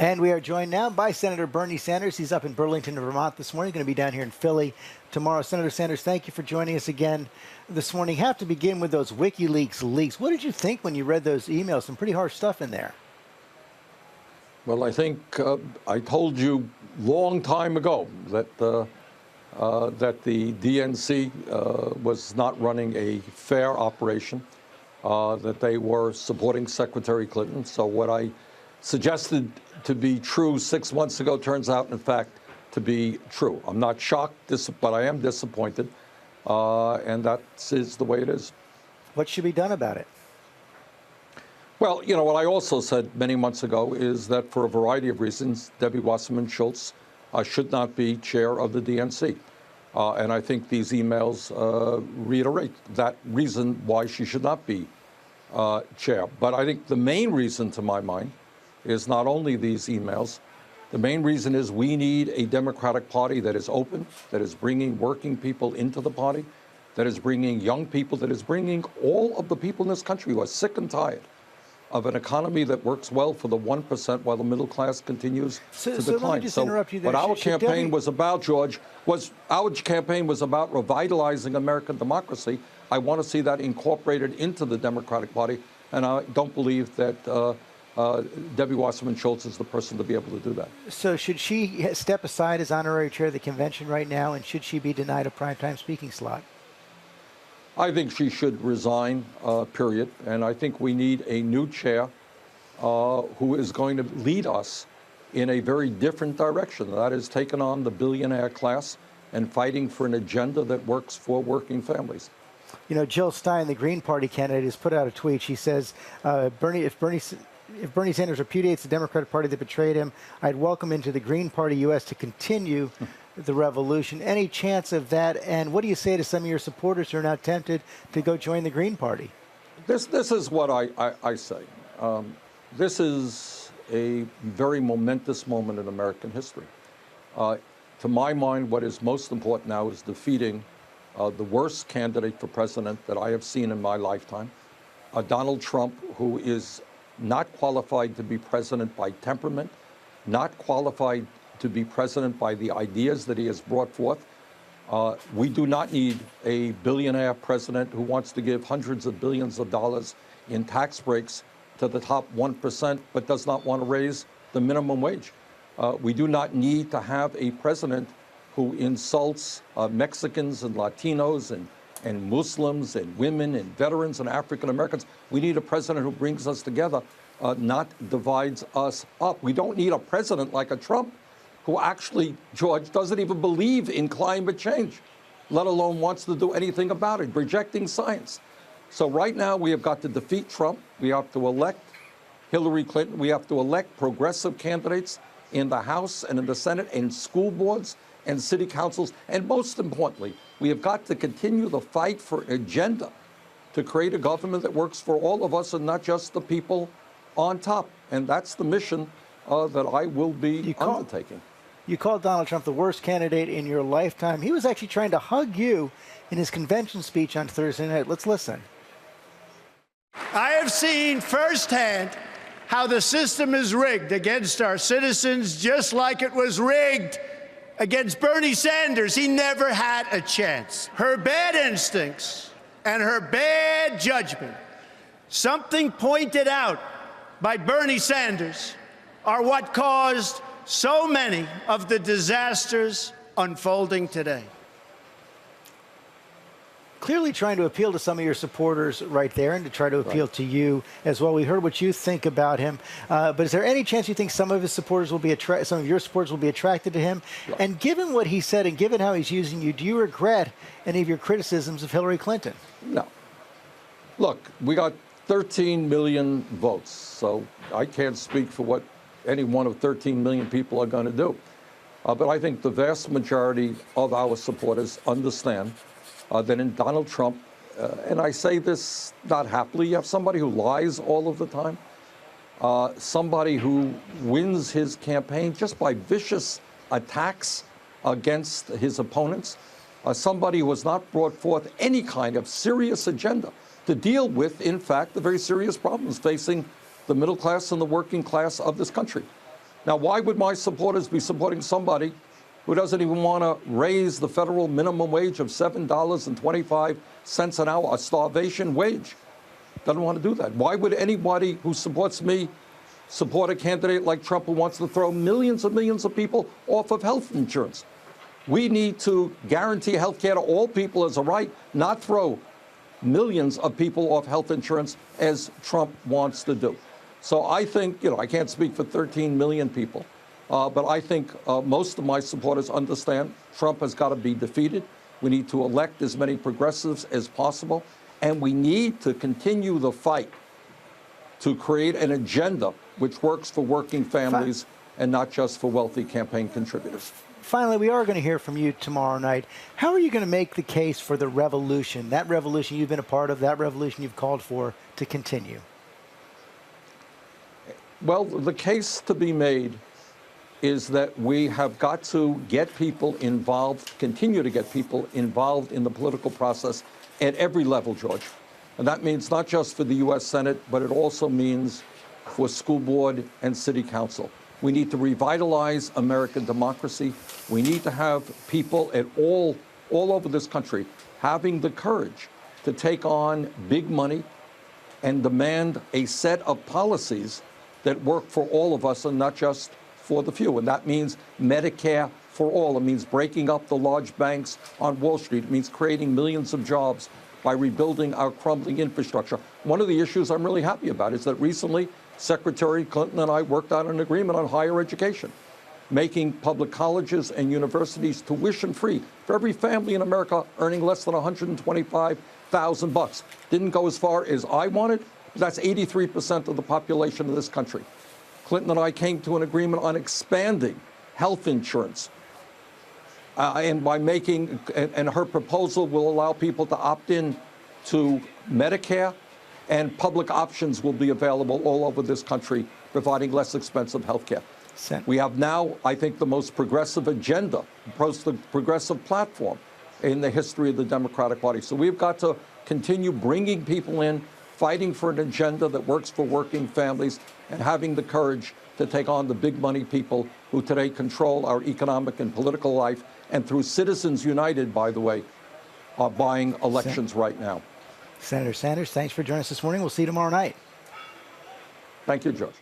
And we are joined now by Senator Bernie Sanders. He's up in Burlington, Vermont this morning. He's going to be down here in Philly tomorrow. Senator Sanders, thank you for joining us again this morning. Have to begin with those WikiLeaks leaks. What did you think when you read those emails? Some pretty harsh stuff in there. Well, I think I told you long time ago that the DNC was not running a fair operation, that they were supporting Secretary Clinton. So what I suggested to be true 6 months ago turns out, in fact, to be true. I'm not shocked, but I am disappointed, and that is the way it is. What should be done about it? Well, you know, what I also said many months ago is that for a variety of reasons, Debbie Wasserman Schultz should not be chair of the DNC. And I think these emails reiterate that reason why she should not be chair. But I think the main reason, to my mind, is not only these emails. The main reason is we need a Democratic Party that is open, that is bringing working people into the party, that is bringing young people, that is bringing all of the people in this country who are sick and tired of an economy that works well for the 1% while the middle class continues to decline. Let me just interrupt you there. What our campaign was about, George, was our campaign was about revitalizing American democracy. I want to see that incorporated into the Democratic Party, and I don't believe that Debbie Wasserman Schultz is the person to be able to do that. So should she step aside as honorary chair of the convention right now, and should she be denied a primetime speaking slot? I think she should resign, period. And I think we need a new chair who is going to lead us in a very different direction. That is taking on the billionaire class and fighting for an agenda that works for working families. You know, Jill Stein, the Green Party candidate, has put out a tweet. She says, if Bernie Sanders repudiates the Democratic Party that betrayed him, I'd welcome him to the Green Party U.S. to continue the revolution. Any chance of that? And what do you say to some of your supporters who are now tempted to go join the Green Party? This is what I say. This is a very momentous moment in American history. To my mind, what is most important now is defeating the worst candidate for president that I have seen in my lifetime, Donald Trump, who is not qualified to be president by temperament, not qualified to be president by the ideas that he has brought forth. We do not need a billionaire president who wants to give hundreds of billions of dollars in tax breaks to the top 1%, but does not want to raise the minimum wage. We do not need to have a president who insults Mexicans and Latinos and Muslims and women and veterans and African Americans. We need a president who brings us together, not divides us up. We don't need a president like a Trump who actually, George, doesn't even believe in climate change, let alone wants to do anything about it, rejecting science. So right now we have got to defeat Trump. We have to elect Hillary Clinton. We have to elect progressive candidates in the House and in the Senate and school boards and city councils. And most importantly, we have got to continue the fight for an agenda to create a government that works for all of us and not just the people on top. And that's the mission that I will be undertaking. You called Donald Trump the worst candidate in your lifetime. He was actually trying to hug you in his convention speech on Thursday night. Let's listen. I have seen firsthand how the system is rigged against our citizens, just like it was rigged against Bernie Sanders. He never had a chance. Her bad instincts and her bad judgment, something pointed out by Bernie Sanders, are what caused so many of the disasters unfolding today. Clearly trying to appeal to some of your supporters right there and to try to appeal to you as well. We heard what you think about him. But is there any chance you think some of his supporters will be some of your supporters will be attracted to him? Right. And given what he said and given how he's using you, do you regret any of your criticisms of Hillary Clinton? No. Look, we got 13 million votes, so I can't speak for what any one of 13 million people are going to do. But I think the vast majority of our supporters understand that in Donald Trump, and I say this not happily, you have somebody who lies all of the time, somebody who wins his campaign just by vicious attacks against his opponents, somebody who has not brought forth any kind of serious agenda to deal with, in fact, the very serious problems facing the middle class and the working class of this country. Now, why would my supporters be supporting somebody who doesn't even want to raise the federal minimum wage of $7.25 an hour, a starvation wage? Doesn't want to do that. Why would anybody who supports me support a candidate like Trump who wants to throw millions and millions of people off of health insurance? We need to guarantee health care to all people as a right, not throw millions of people off health insurance as Trump wants to do. So I think, I can't speak for 13 million people, but I think most of my supporters understand Trump has got to be defeated. We need to elect as many progressives as possible, and we need to continue the fight to create an agenda which works for working families and not just for wealthy campaign contributors. Finally, we are going to hear from you tomorrow night. How are you going to make the case for the revolution, that revolution you've been a part of, that revolution you've called for, to continue? Well, the case to be made is that we have got to get people involved, continue to get people involved in the political process at every level, George. And that means not just for the U.S. Senate, but it also means for school board and city council. We need to revitalize American democracy. We need to have people at all over this country having the courage to take on big money and demand a set of policies that work for all of us and not just for the few. And that means Medicare for all. It means breaking up the large banks on Wall Street. It means creating millions of jobs by rebuilding our crumbling infrastructure. One of the issues I'm really happy about is that recently Secretary Clinton and I worked out an agreement on higher education, making public colleges and universities tuition-free for every family in America earning less than $125,000. Didn't go as far as I wanted. That's 83% of the population of this country. Clinton and I came to an agreement on expanding health insurance. And by making, and her proposal will allow people to opt in to Medicare, and public options will be available all over this country, providing less expensive health care. We have now, I think, the most progressive agenda, progressive platform in the history of the Democratic Party. So we've got to continue bringing people in, fighting for an agenda that works for working families, and having the courage to take on the big money people who today control our economic and political life, and through Citizens United, by the way, are buying elections right now. Senator Sanders, thanks for joining us this morning. We'll see you tomorrow night. Thank you, George.